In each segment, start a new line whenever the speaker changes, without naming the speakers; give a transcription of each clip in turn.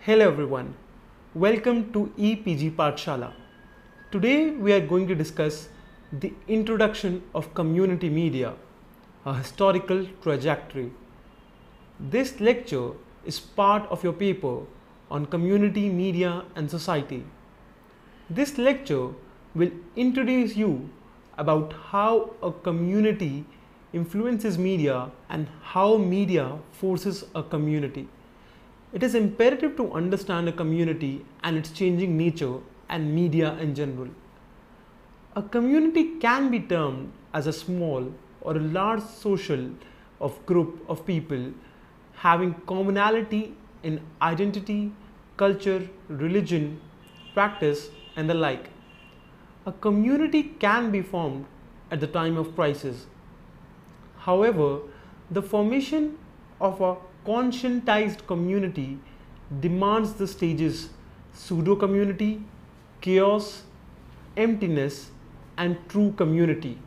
Hello everyone, welcome to EPG Pathshala. Today we are going to discuss the introduction of community media, a historical trajectory. This lecture is part of your paper on community media and society. This lecture will introduce you about how a community influences media and how media forces a community. It is imperative to understand a community and its changing nature and media in general. A community can be termed as a small or a large social group of people having commonality in identity, culture, religion, practice, and the like. A community can be formed at the time of crisis. However, the formation of a conscientized community demands the stages pseudo-community, chaos, emptiness, and true community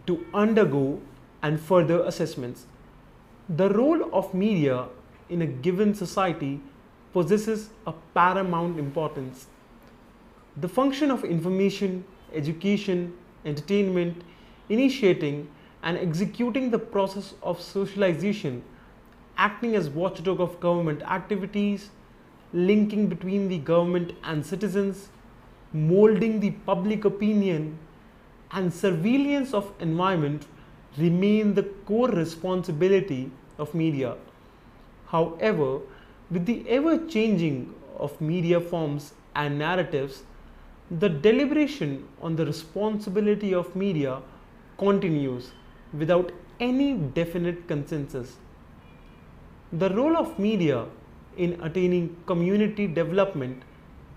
to undergo and further assessments. The role of media in a given society possesses a paramount importance. The function of information, education, entertainment, initiating and executing the process of socialization, acting as watchdog of government activities, linking between the government and citizens, molding the public opinion, and surveillance of environment remain the core responsibility of media. However, with the ever-changing of media forms and narratives, the deliberation on the responsibility of media continues without any definite consensus. The role of media in attaining community development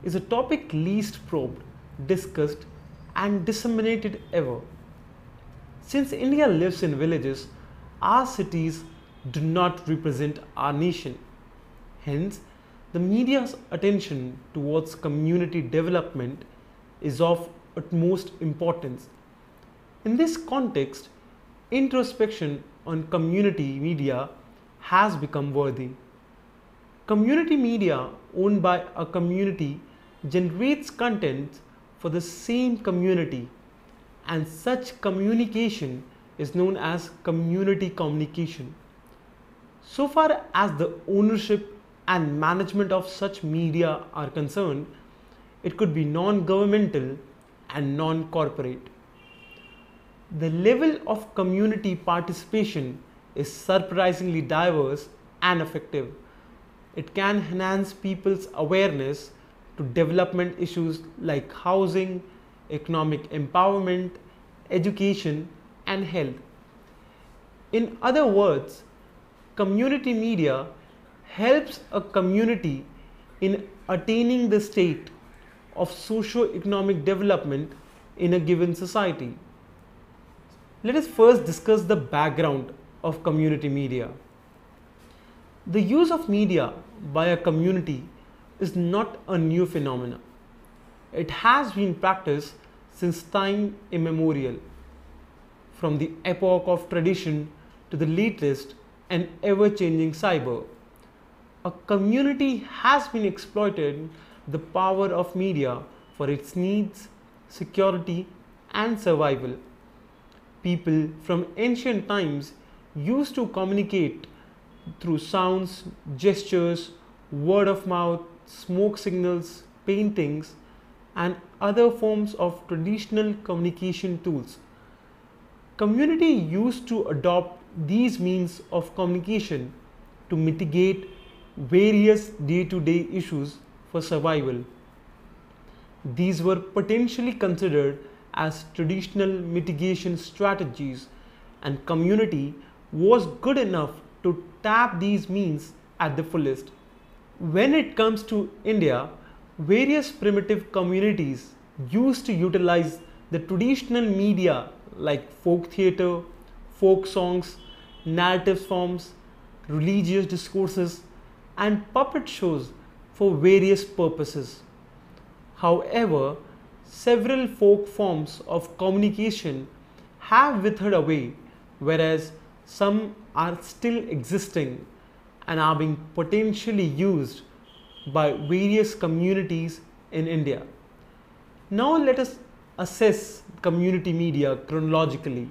is a topic least probed, discussed, and disseminated ever. Since India lives in villages, our cities do not represent our nation. Hence, the media's attention towards community development is of utmost importance. In this context, introspection on community media has become worthy. Community media owned by a community generates content for the same community, and such communication is known as community communication. So far as the ownership and management of such media are concerned, it could be non-governmental and non-corporate. The level of community participation is surprisingly diverse and effective. It can enhance people's awareness to development issues like housing, economic empowerment, education, and health. In other words, community media helps a community in attaining the state of socio-economic development in a given society. Let us first discuss the background of community media. The use of media by a community is not a new phenomenon. It has been practiced since time immemorial, from the epoch of tradition to the latest and ever-changing cyber. A community has been exploited the power of media for its needs, security, and survival. People from ancient times used to communicate through sounds, gestures, word of mouth, smoke signals, paintings, and other forms of traditional communication tools. Community used to adopt these means of communication to mitigate various day-to-day issues for survival. These were potentially considered as traditional mitigation strategies, and community was good enough to tap these means at the fullest. When it comes to India, various primitive communities used to utilize the traditional media like folk theatre, folk songs, narrative forms, religious discourses, and puppet shows for various purposes. However, several folk forms of communication have withered away, whereas some are still existing and are being potentially used by various communities in India. Now let us assess community media chronologically.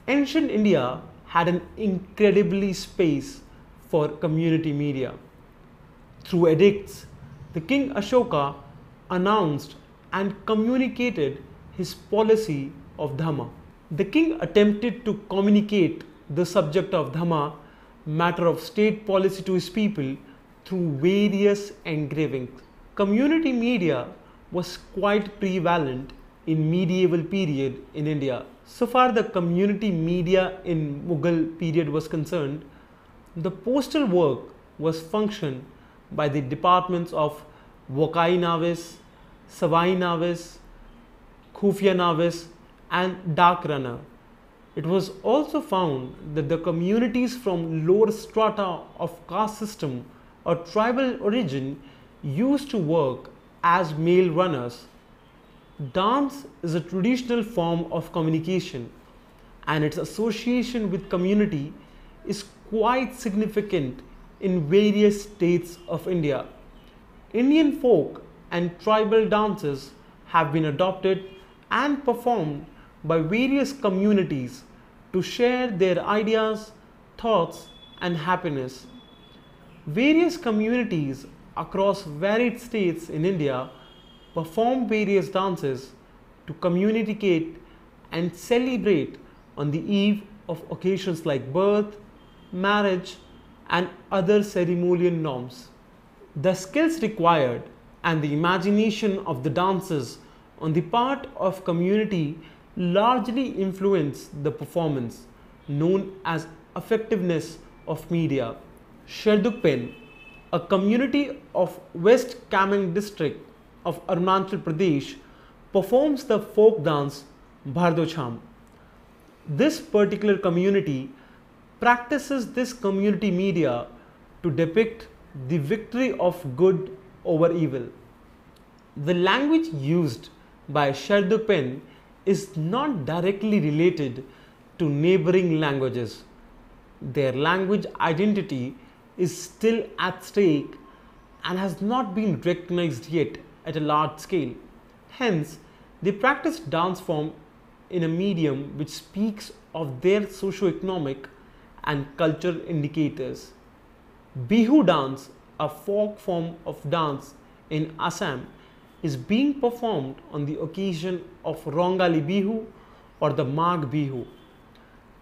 Ancient India had an incredibly space for community media. Through edicts, the king Ashoka announced and communicated his policy of Dhamma. The king attempted to communicate the subject of Dhamma, matter of state policy, to his people through various engravings. Community media was quite prevalent in medieval period in India. So far the community media in Mughal period was concerned, the postal work was functioned by the departments of Wokai Navis, Savai Navis, Khufia Navis and Dark Runner. It was also found that the communities from lower strata of caste system or tribal origin used to work as mail runners. Dance is a traditional form of communication and its association with community is quite significant in various states of India. Indian folk and tribal dances have been adopted and performed by various communities to share their ideas, thoughts and happiness. Various communities across varied states in India perform various dances to communicate and celebrate on the eve of occasions like birth, marriage and other ceremonial norms. The skills required and the imagination of the dances on the part of community largely influence the performance, known as effectiveness of media. Sherdukpen, a community of West Kameng district of Arunachal Pradesh, performs the folk dance Bhardocham. This particular community practices this community media to depict the victory of good over evil. The language used by Sherdukpen is not directly related to neighboring languages. Their language identity is still at stake and has not been recognized yet at a large scale. Hence, they practice dance form in a medium which speaks of their socio-economic and cultural indicators. Bihu dance, a folk form of dance in Assam, is being performed on the occasion of Rongali Bihu or the Magh Bihu.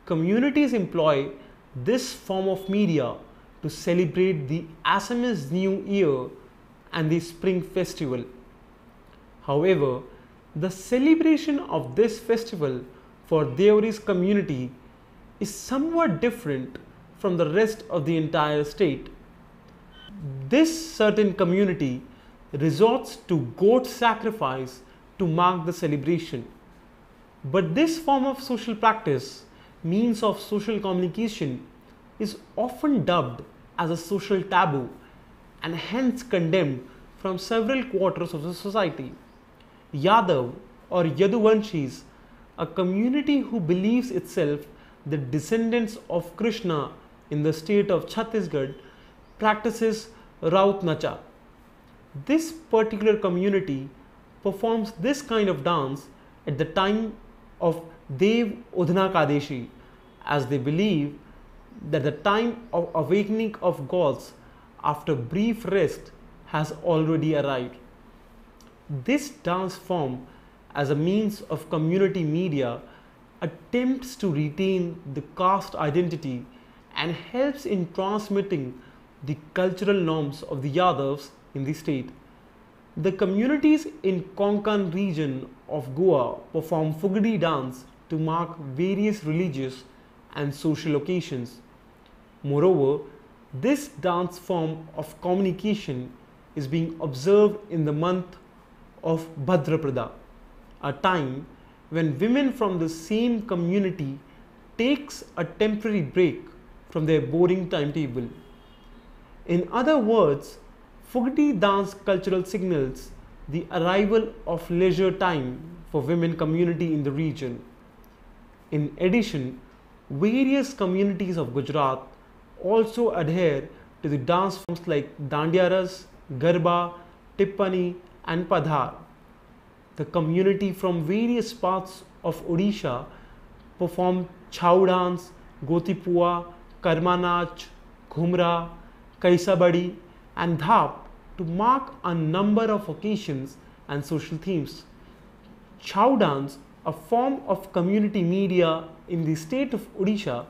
Communities employ this form of media to celebrate the Assamese New Year and the Spring Festival. However, the celebration of this festival for Deoris community is somewhat different from the rest of the entire state. This certain community resorts to goat sacrifice to mark the celebration. But this form of social practice, means of social communication, is often dubbed as a social taboo and hence condemned from several quarters of the society. Yadav or Yaduvanshis, a community who believes itself the descendants of Krishna in the state of Chhattisgarh, practices Raut Nacha. This particular community performs this kind of dance at the time of Dev Udhna Kadeshi, as they believe that the time of awakening of gods after brief rest has already arrived. This dance form, as a means of community media, attempts to retain the caste identity and helps in transmitting the cultural norms of the Yadavs in the state. The communities in Konkan region of Goa perform Fugadi dance to mark various religious and social occasions. Moreover, this dance form of communication is being observed in the month of Bhadrapada, a time when women from the same community takes a temporary break from their boring timetable. In other words, Fugadi dance cultural signals the arrival of leisure time for women community in the region. In addition, various communities of Gujarat also adhere to the dance forms like Dandiya Ras, Garba, Tippani and Padhar. The community from various parts of Odisha perform Chhau dance, Gotipua, Karma Nach, Ghumra, Kaisabadi and Dhap to mark a number of occasions and social themes. Chhau dance, a form of community media in the state of Odisha,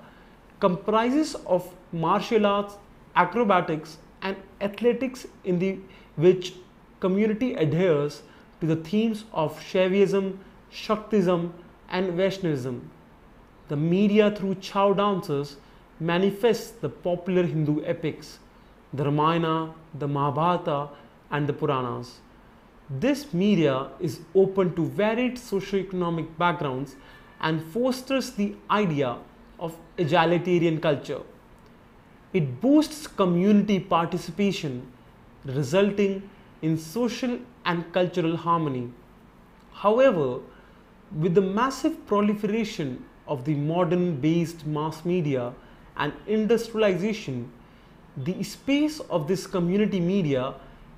comprises of martial arts, acrobatics and athletics in the which community adheres to the themes of Shaivism, Shaktism and Vaishnavism. The media through Chhau dances manifests the popular Hindu epics, the Ramayana, the Mahabharata and the Puranas. This media is open to varied socio-economic backgrounds and fosters the idea of egalitarian culture. It boosts community participation, resulting in social and cultural harmony. However, with the massive proliferation of the modern based mass media and industrialization, the space of this community media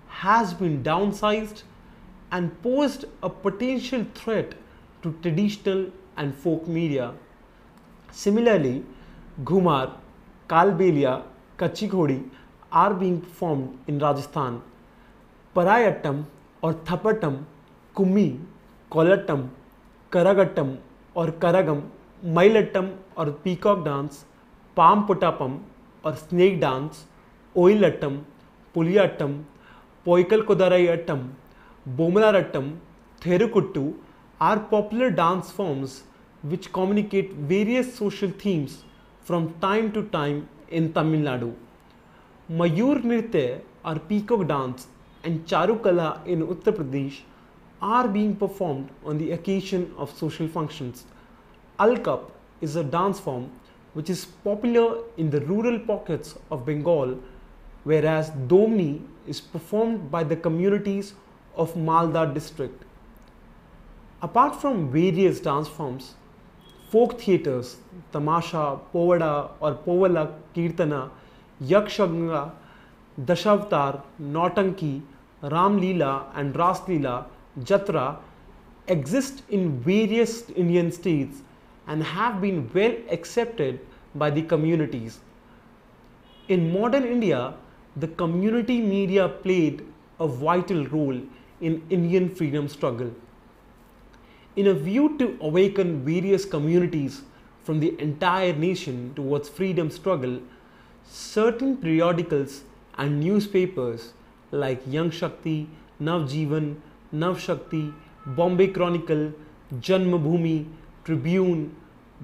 has been downsized and posed a potential threat to traditional and folk media. Similarly, Ghumar, Kalbelia, Kachi Ghodi are being performed in Rajasthan. Parayattam or Thapatam, Kummi, Kolattam, Karagattam or Karagam, Mailattam or peacock dance, Palm Puttapam or snake dance, Oilattam, Puliyattam, Poikal Kodarayattam, Bomalarattam, Therukuttu are popular dance forms which communicate various social themes from time to time in Tamil Nadu. Mayur Nritya or peacock dance and Charukala in Uttar Pradesh are being performed on the occasion of social functions. Alkap is a dance form which is popular in the rural pockets of Bengal, whereas Domni is performed by the communities of Malda district. Apart from various dance forms, folk theatres, Tamasha, Povada or Povala Kirtana, Yakshaganga, Dashavatar, Nautanki, Ram Leela and Ras Leela, Jatra exist in various Indian states and have been well accepted by the communities. In modern India, the community media played a vital role in Indian freedom struggle. In a view to awaken various communities from the entire nation towards freedom struggle, certain periodicals and newspapers like Young Shakti, Navjeevan, Navshakti, Bombay Chronicle, Janmabhoomi, Tribune,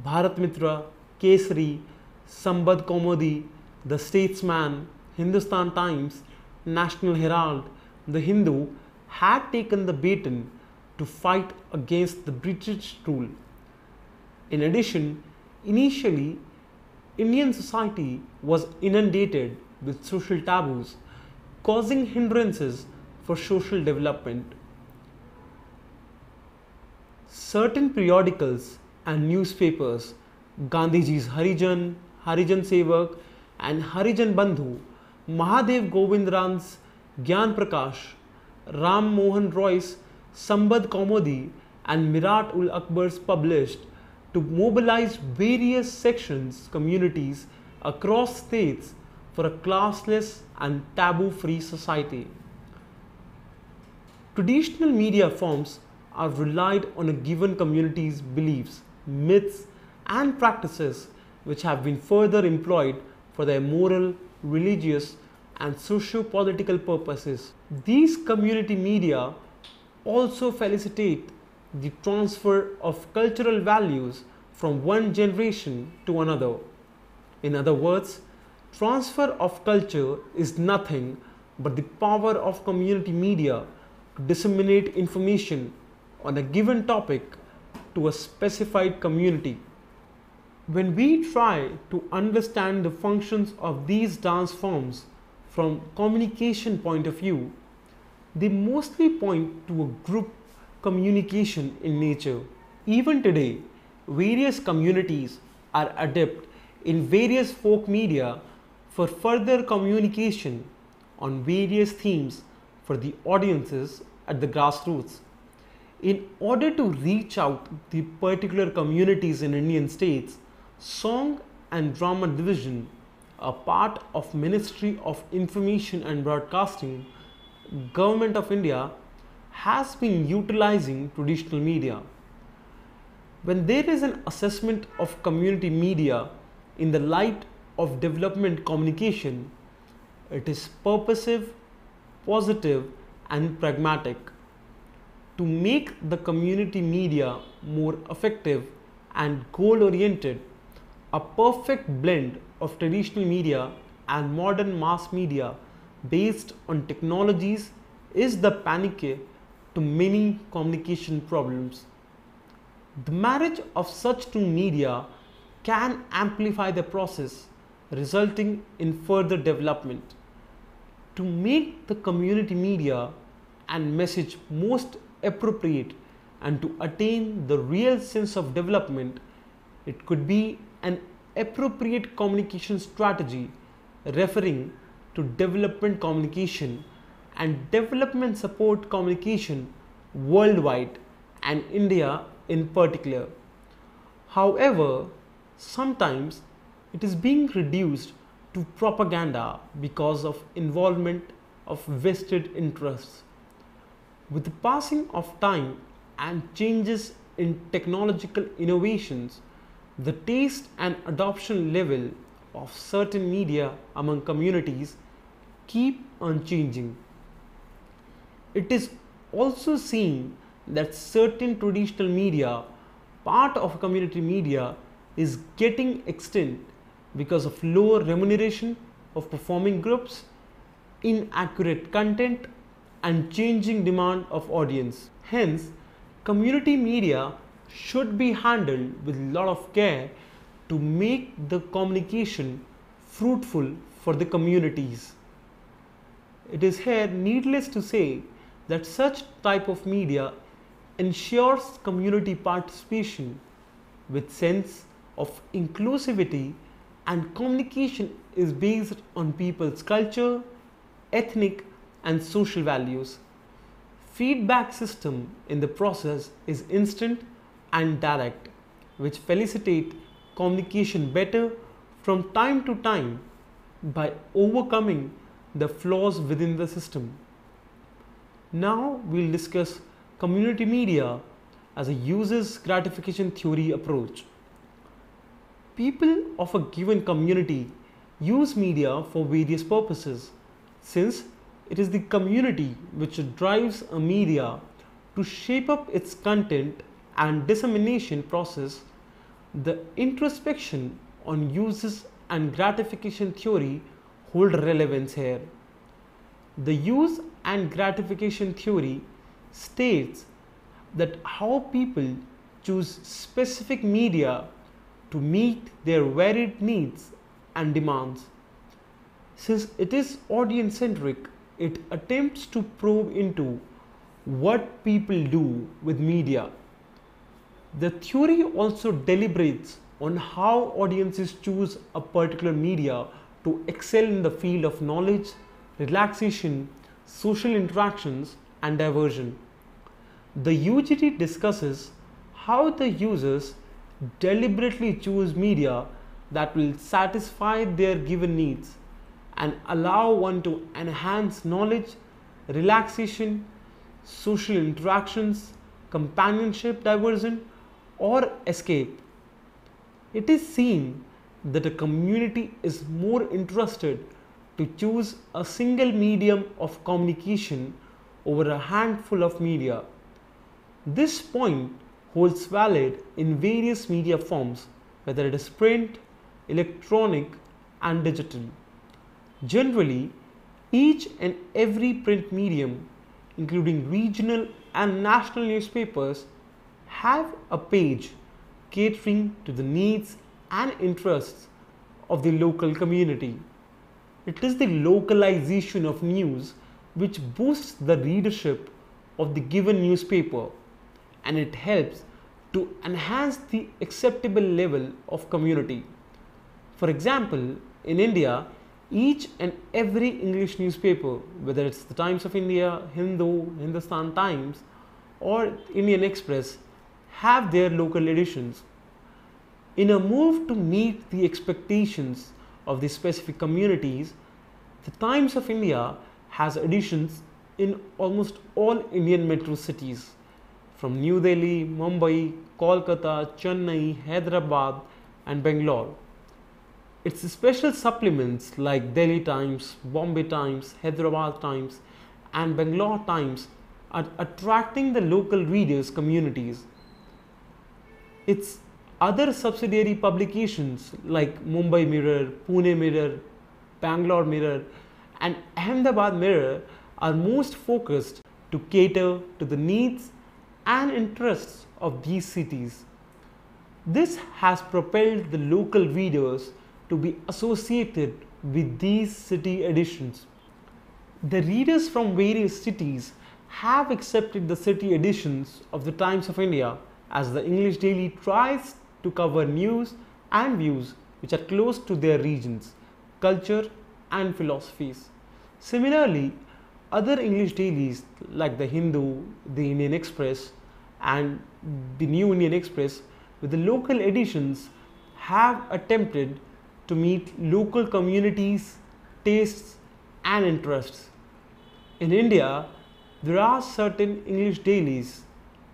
Bharat-mitra, Kesari, Sambad Kaumudi, The Statesman, Hindustan Times, National Herald, The Hindu had taken the baton to fight against the British rule. In addition, initially, Indian society was inundated with social taboos, causing hindrances for social development. Certain periodicals and newspapers, Gandhiji's Harijan, Harijan Sevak and Harijan Bandhu, Mahadev Govindran's Gyan Prakash, Ram Mohan Roy's Sambad Kaumudi and Mirat ul Akbar's published to mobilize various sections, communities across states for a classless and taboo-free society. Traditional media forms are relied on a given community's beliefs, myths and practices which have been further employed for their moral, religious and socio-political purposes. These community media also facilitate the transfer of cultural values from one generation to another. In other words, transfer of culture is nothing but the power of community media to disseminate information on a given topic to a specified community. When we try to understand the functions of these dance forms from communication point of view, they mostly point to a group communication in nature. Even today, various communities are adept in various folk media for further communication on various themes for the audiences at the grassroots. In order to reach out the particular communities in Indian states, Song and Drama Division, a part of Ministry of Information and Broadcasting, Government of India, has been utilizing traditional media. When there is an assessment of community media in the light of development communication, it is purposive, positive, and pragmatic. To make the community media more effective and goal oriented, a perfect blend of traditional media and modern mass media based on technologies is the panacea to many communication problems. The marriage of such two media can amplify the process, resulting in further development. To make the community media and message most appropriate and to attain the real sense of development, it could be an appropriate communication strategy referring to development communication and development support communication worldwide and India in particular. However, sometimes it is being reduced to propaganda because of involvement of vested interests. With the passing of time and changes in technological innovations, the taste and adoption level of certain media among communities keep on changing. It is also seen that certain traditional media, part of community media, is getting extinct because of lower remuneration of performing groups, inaccurate content, and changing demand of audience. Hence, community media should be handled with a lot of care to make the communication fruitful for the communities. It is here needless to say that such type of media ensures community participation with sense of inclusivity, and communication is based on people's culture, ethnic and social values. Feedback system in the process is instant and direct, which facilitate communication better from time to time by overcoming the flaws within the system. Now we'll discuss community media as a user's gratification theory approach. People of a given community use media for various purposes. Since it is the community which drives a media to shape up its content and dissemination process, the introspection on uses and gratification theory hold relevance here. The use and gratification theory states that how people choose specific media to meet their varied needs and demands. Since it is audience centric, it attempts to probe into what people do with media. The theory also deliberates on how audiences choose a particular media to excel in the field of knowledge, relaxation, social interactions, and diversion. The UGT discusses how the users deliberately choose media that will satisfy their given needs and allow one to enhance knowledge, relaxation, social interactions, companionship, diversion, or escape. It is seen that a community is more interested to choose a single medium of communication over a handful of media. This point holds valid in various media forms, whether it is print, electronic, and digital. Generally, each and every print medium, including regional and national newspapers, have a page catering to the needs and interests of the local community. It is the localization of news which boosts the readership of the given newspaper, and it helps to enhance the acceptable level of community. For example, in India, Each and every English newspaper, whether it's the Times of India, Hindu, Hindustan Times, or Indian Express, have their local editions. In a move to meet the expectations of the specific communities, the Times of India has editions in almost all Indian metro cities, from New Delhi, Mumbai, Kolkata, Chennai, Hyderabad, and Bangalore. Its special supplements like Delhi Times, Bombay Times, Hyderabad Times, and Bangalore Times are attracting the local readers' communities. Its other subsidiary publications like Mumbai Mirror, Pune Mirror, Bangalore Mirror, and Ahmedabad Mirror are most focused to cater to the needs and interests of these cities. This has propelled the local readers to be associated with these city editions. The readers from various cities have accepted the city editions of the Times of India as the English daily tries to cover news and views which are close to their regions, culture, and philosophies. Similarly, other English dailies like the Hindu, the Indian Express, and the New Indian Express with the local editions have attempted to meet local communities, tastes, and interests. In India, there are certain English dailies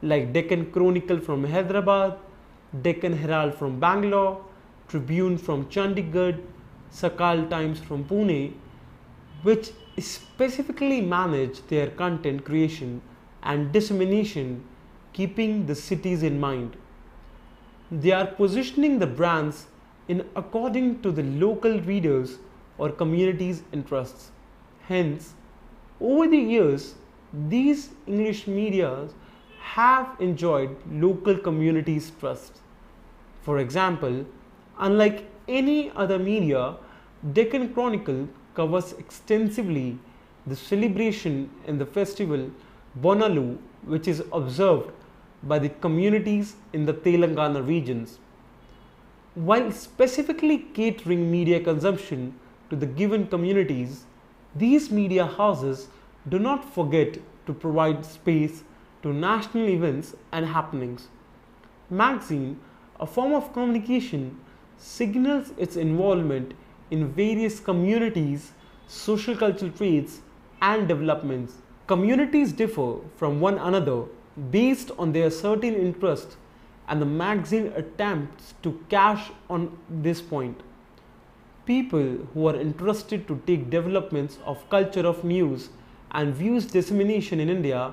like Deccan Chronicle from Hyderabad, Deccan Herald from Bangalore, Tribune from Chandigarh, Sakal Times from Pune, which specifically manage their content creation and dissemination, keeping the cities in mind. They are positioning the brands in according to the local readers or community's interests. Hence, over the years, these English media have enjoyed local communities' trust. For example, unlike any other media, Deccan Chronicle covers extensively the celebration and the festival Bonalu, which is observed by the communities in the Telangana regions. While specifically catering media consumption to the given communities, these media houses do not forget to provide space to national events and happenings. Magazine, a form of communication, signals its involvement in various communities, social cultural traits, and developments. Communities differ from one another based on their certain interests, and the magazine attempts to cash on this point. People who are interested to take developments of culture of news and views dissemination in India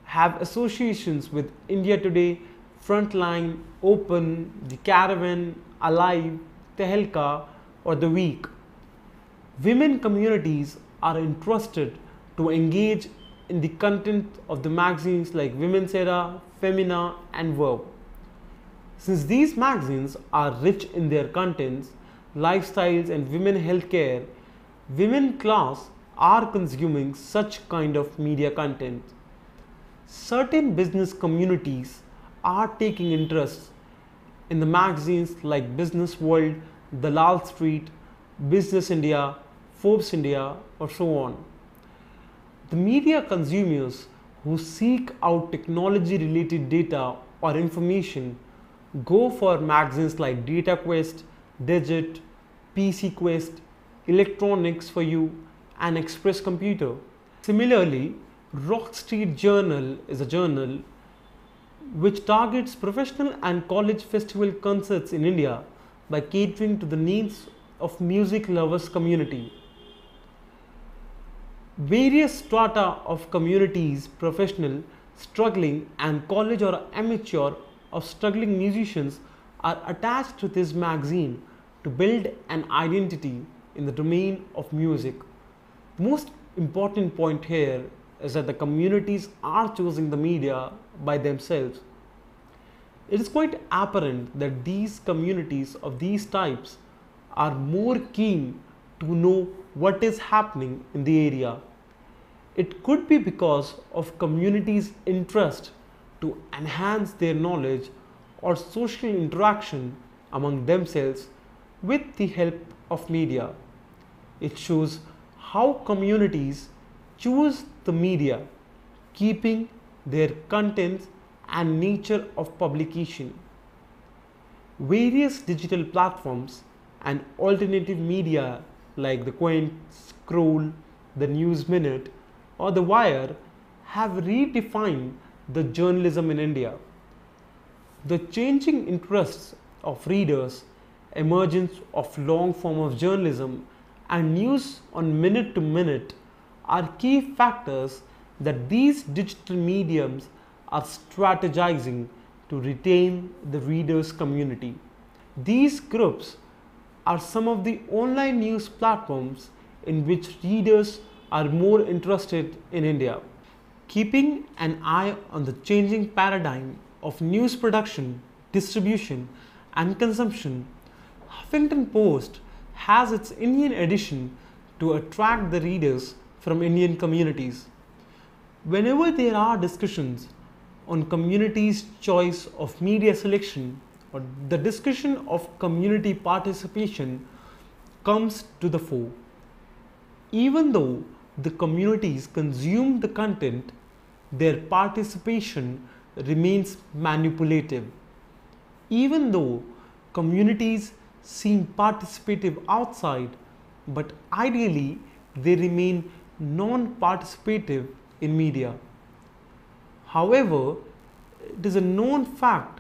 have associations with India Today, Frontline, Open, The Caravan, Alive, Tehelka, or The Week. Women communities are interested to engage in the content of the magazines like Women's Era, Femina, and Verb. Since these magazines are rich in their contents, lifestyles, and women healthcare, women class are consuming such kind of media content. Certain business communities are taking interest in the magazines like Business World, Dalal Street, Business India, Forbes India, or so on. The media consumers who seek out technology related data or information go for magazines like Data Quest, Digit, PC Quest, Electronics for You, and Express Computer. Similarly, Rock Street Journal is a journal which targets professional and college festival concerts in India by catering to the needs of music lovers community. Various strata of communities, professional, struggling, and college or amateur of struggling musicians are attached to this magazine to build an identity in the domain of music. The most important point here is that the communities are choosing the media by themselves. It is quite apparent that these communities of these types are more keen to know what is happening in the area. It could be because of communities' interest to enhance their knowledge or social interaction among themselves with the help of media. It shows how communities choose the media, keeping their contents and nature of publication. Various digital platforms and alternative media like the Quint, Scroll, the News Minute, or the Wire have redefined the journalism in India. The changing interests of readers, emergence of long form of journalism, and news on minute to minute are key factors that these digital mediums are strategizing to retain the readers' community. These groups are some of the online news platforms in which readers are more interested in India. Keeping an eye on the changing paradigm of news production, distribution, and consumption, Huffington Post has its Indian edition to attract the readers from Indian communities. Whenever there are discussions on communities' choice of media selection or the discussion of community participation comes to the fore. Even though the communities consume the content, their participation remains manipulative. Even though communities seem participative outside, but ideally they remain non-participative in media. However, it is a known fact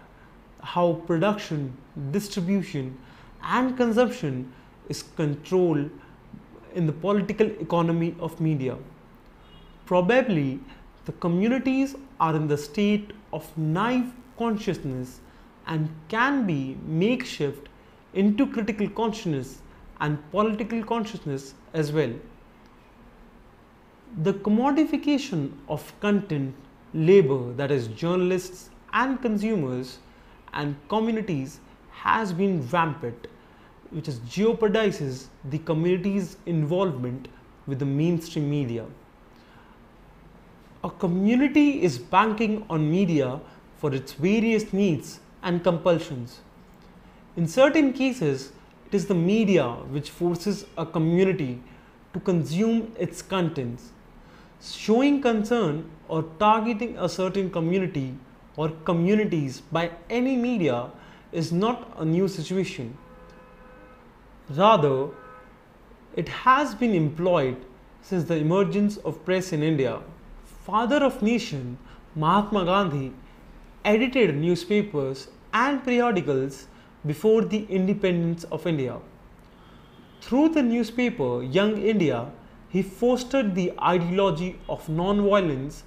how production, distribution, and consumption is controlled in the political economy of media. Probably the communities are in the state of naive consciousness and can be makeshift into critical consciousness and political consciousness as well. The commodification of content, labor, that is journalists and consumers and communities, has been rampant, which jeopardizes the community's involvement with the mainstream media. A community is banking on media for its various needs and compulsions. In certain cases, it is the media which forces a community to consume its contents. Showing concern or targeting a certain community or communities by any media is not a new situation. Rather, it has been employed since the emergence of press in India. Father of nation Mahatma Gandhi edited newspapers and periodicals before the independence of India. Through the newspaper Young India, he fostered the ideology of non-violence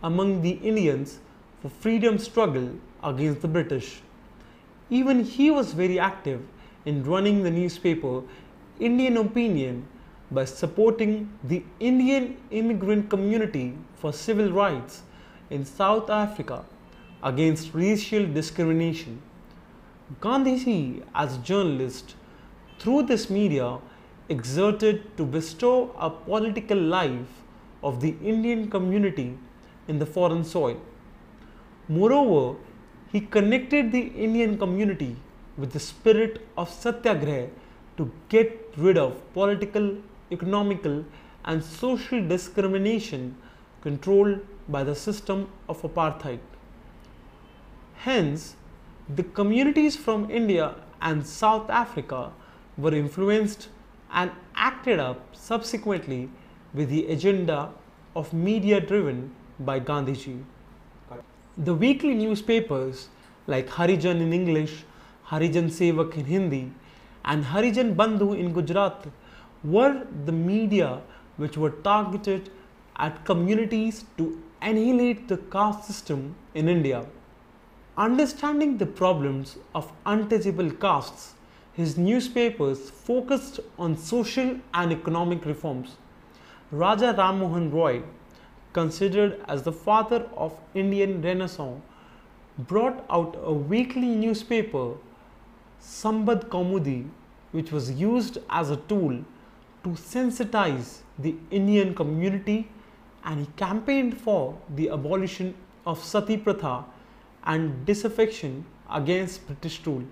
among the Indians for freedom struggle against the British. Even he was very active in running the newspaper Indian Opinion by supporting the Indian immigrant community for civil rights in South Africa against racial discrimination. Gandhiji, as a journalist, through this media, exerted to bestow a political life of the Indian community in the foreign soil. Moreover, he connected the Indian community with the spirit of Satyagraha to get rid of political, economical, and social discrimination controlled by the system of apartheid. Hence, the communities from India and South Africa were influenced and acted up subsequently with the agenda of media driven by Gandhiji. The weekly newspapers like Harijan in English, Harijan Sevak in Hindi, and Harijan Bandhu in Gujarat were the media which were targeted at communities to annihilate the caste system in India. Understanding the problems of untouchable castes, his newspapers focused on social and economic reforms. Raja Ram Mohan Roy, considered as the father of Indian Renaissance, brought out a weekly newspaper, Sambad Kaumudi, which was used as a tool to sensitize the Indian community, and he campaigned for the abolition of Sati Pratha and disaffection against British rule.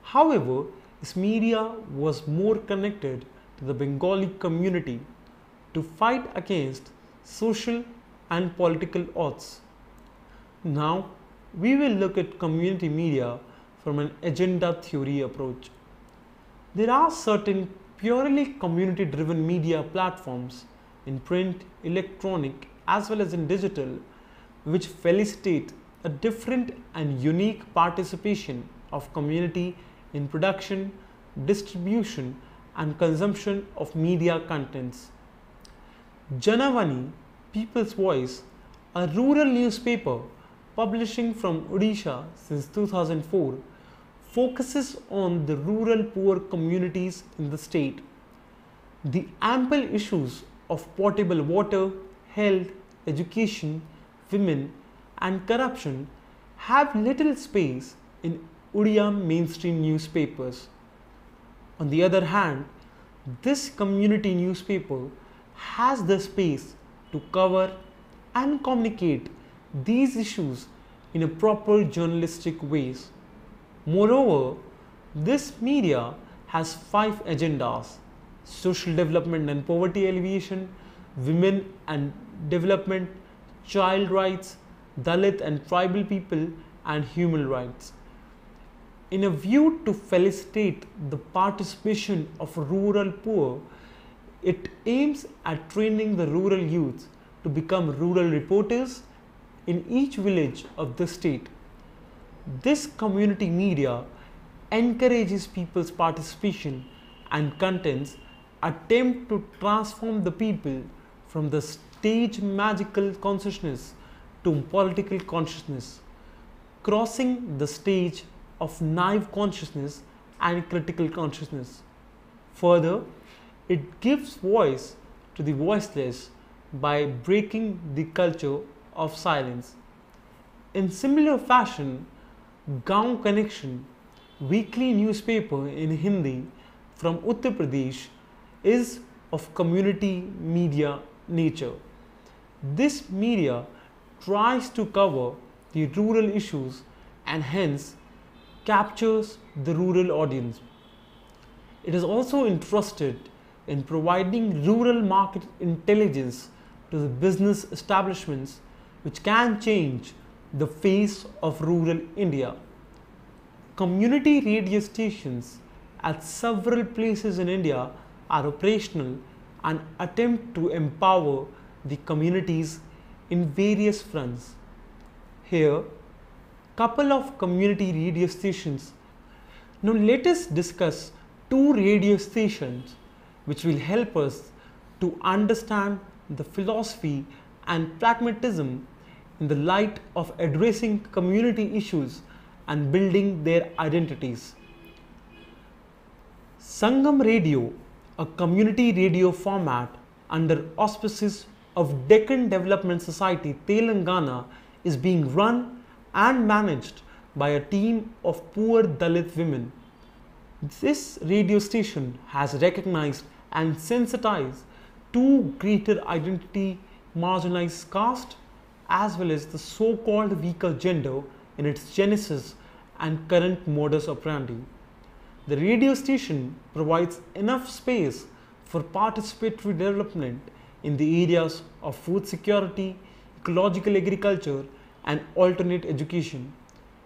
However, his media was more connected to the Bengali community to fight against social and political odds. Now, we will look at community media from an agenda theory approach. There are certain purely community driven media platforms in print, electronic, as well as in digital, which facilitate a different and unique participation of community in production, distribution, and consumption of media contents. Janavani, People's Voice, a rural newspaper publishing from Odisha since 2004, focuses on the rural poor communities in the state. The ample issues of potable water, health, education, women, and corruption have little space in Odia mainstream newspapers. On the other hand, this community newspaper has the space to cover and communicate these issues in a proper journalistic ways. Moreover, this media has 5 agendas: social development and poverty alleviation, women and development, child rights, Dalit and tribal people, and human rights. In a view to facilitate the participation of rural poor, it aims at training the rural youth to become rural reporters in each village of the state. This community media encourages people's participation, and contents attempt to transform the people from the stage magical consciousness to political consciousness, crossing the stage of naive consciousness and critical consciousness. Further, it gives voice to the voiceless by breaking the culture of silence. In similar fashion, Gaon Connection, weekly newspaper in Hindi from Uttar Pradesh, is of community media nature. This media tries to cover the rural issues and hence captures the rural audience. It is also interested in providing rural market intelligence to the business establishments which can change the face of rural India. Community radio stations at several places in India are operational and attempt to empower the communities in various fronts. Here, couple of community radio stations. Now let us discuss 2 radio stations which will help us to understand the philosophy and pragmatism in the light of addressing community issues and building their identities. Sangam Radio, a community radio format under auspices of Deccan Development Society, Telangana, is being run and managed by a team of poor Dalit women. This radio station has recognized and sensitized 2 greater identity marginalized caste as well as the so-called weaker gender in its genesis and current modus operandi. The radio station provides enough space for participatory development in the areas of food security, ecological agriculture, and alternate education.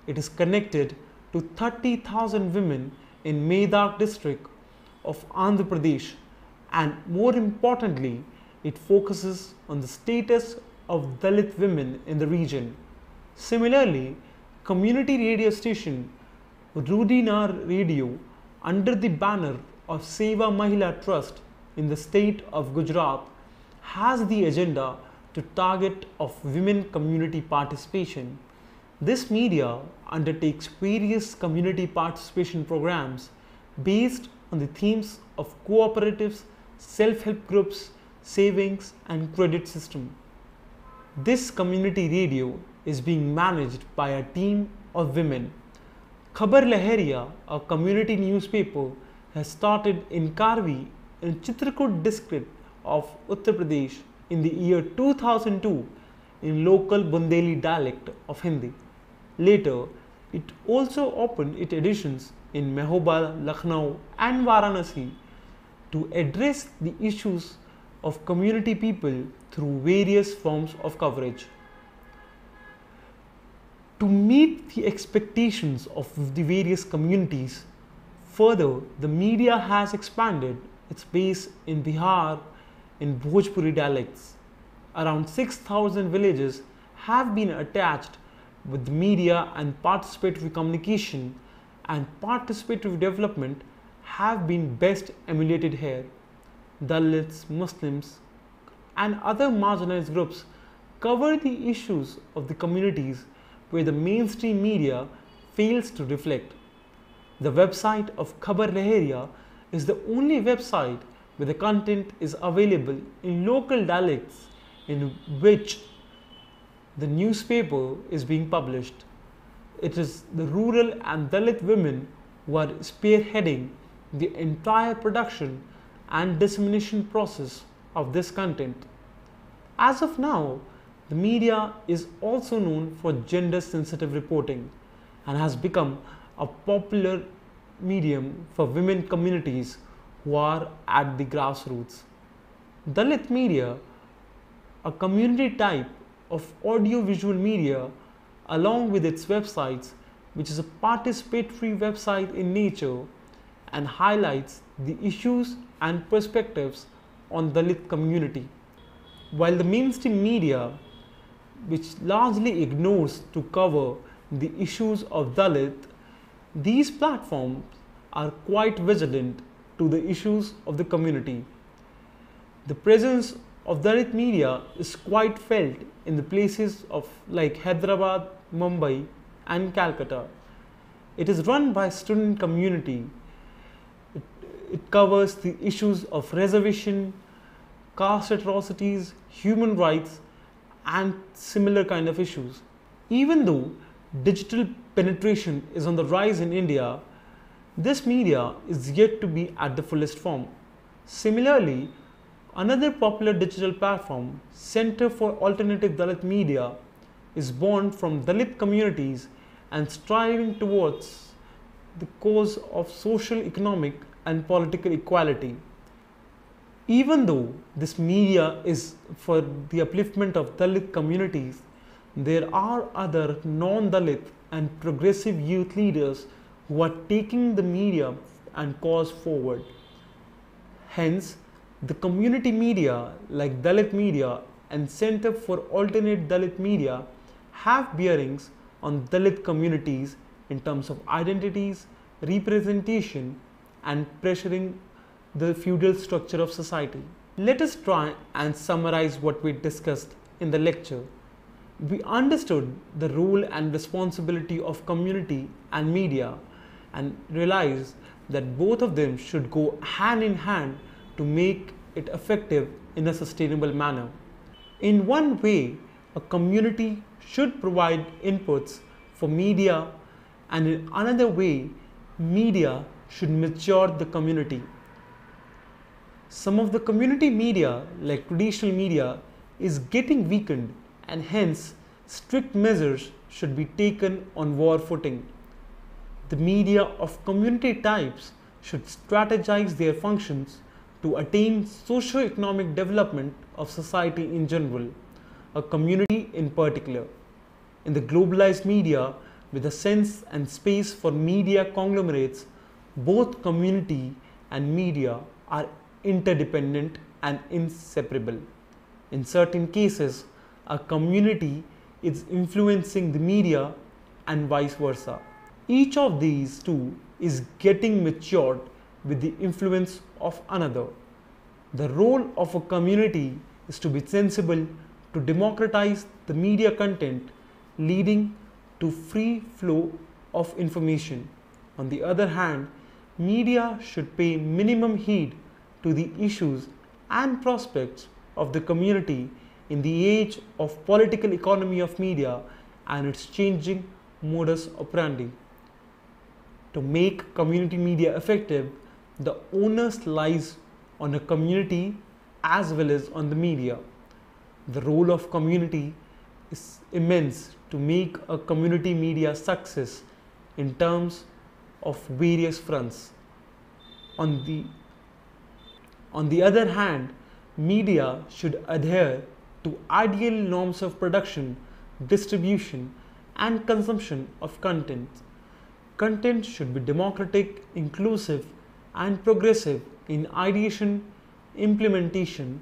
It is connected to 30,000 women in Medak district of Andhra Pradesh, and more importantly, it focuses on the status of Dalit women in the region. Similarly, community radio station Rudinar Radio under the banner of Seva Mahila Trust in the state of Gujarat has the agenda to target of women community participation. This media undertakes various community participation programs based on the themes of cooperatives, self-help groups, savings and credit system. This community radio is being managed by a team of women. Khabar Lahariya, a community newspaper, has started in Karvi in Chitrakoot district of Uttar Pradesh in the year 2002 in local Bundeli dialect of Hindi. Later, it also opened its editions in Mehobal, Lucknow and Varanasi. to address the issues of community people through various forms of coverage. To meet the expectations of the various communities, further, the media has expanded its base in Bihar in Bhojpuri dialects. Around 6,000 villages have been attached with the media, and participatory communication and participative development have been best emulated here. Dalits, Muslims, and other marginalized groups cover the issues of the communities where the mainstream media fails to reflect. The website of Khabar Lahariya is the only website where the content is available in local dialects in which the newspaper is being published. It is the rural and Dalit women who are spearheading the entire production and dissemination process of this content. As of now, the media is also known for gender-sensitive reporting and has become a popular medium for women communities who are at the grassroots. Dalit media, a community type of audio-visual media, along with its websites, which is a participatory website in nature and highlights the issues and perspectives on Dalit community. While the mainstream media, which largely ignores to cover the issues of Dalit, these platforms are quite vigilant to the issues of the community. The presence of Dalit media is quite felt in the places of like Hyderabad, Mumbai and Calcutta. It is run by student community. It covers the issues of reservation, caste atrocities, human rights and similar kind of issues. Even though digital penetration is on the rise in India, this media is yet to be at the fullest form. Similarly, another popular digital platform, Center for Alternative Dalit Media, is born from Dalit communities and striving towards the cause of social, economic and political equality. Even though this media is for the upliftment of Dalit communities, there are other non-Dalit and progressive youth leaders who are taking the media and cause forward. Hence, the community media like Dalit Media and Center for Alternate Dalit Media have bearings on Dalit communities in terms of identities, representation and pressuring the feudal structure of society. Let us try and summarize what we discussed in the lecture. We understood the role and responsibility of community and media and realized that both of them should go hand in hand to make it effective in a sustainable manner. In one way, a community should provide inputs for media, and in another way, media should mature the community. Some of the community media, like traditional media, is getting weakened, and hence strict measures should be taken on war footing. The media of community types should strategize their functions to attain socio-economic development of society in general, a community in particular. In the globalized media, with a sense and space for media conglomerates, both community and media are interdependent and inseparable. In certain cases, a community is influencing the media and vice versa. Each of these two is getting matured with the influence of another. The role of a community is to be sensible, to democratize the media content, leading to free flow of information. On the other hand, media should pay minimum heed to the issues and prospects of the community in the age of political economy of media and its changing modus operandi. To make community media effective, the onus lies on a community as well as on the media. The role of community is immense to make a community media success in terms of various fronts. On the On the other hand, media should adhere to ideal norms of production, distribution, and consumption of content. Content should be democratic, inclusive, and progressive in ideation, implementation,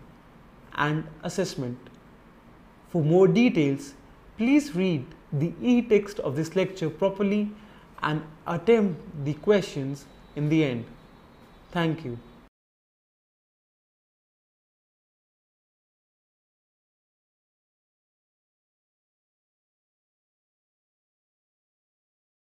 and assessment. For more details, please read the e-text of this lecture properly and attempt the questions in the end. Thank you.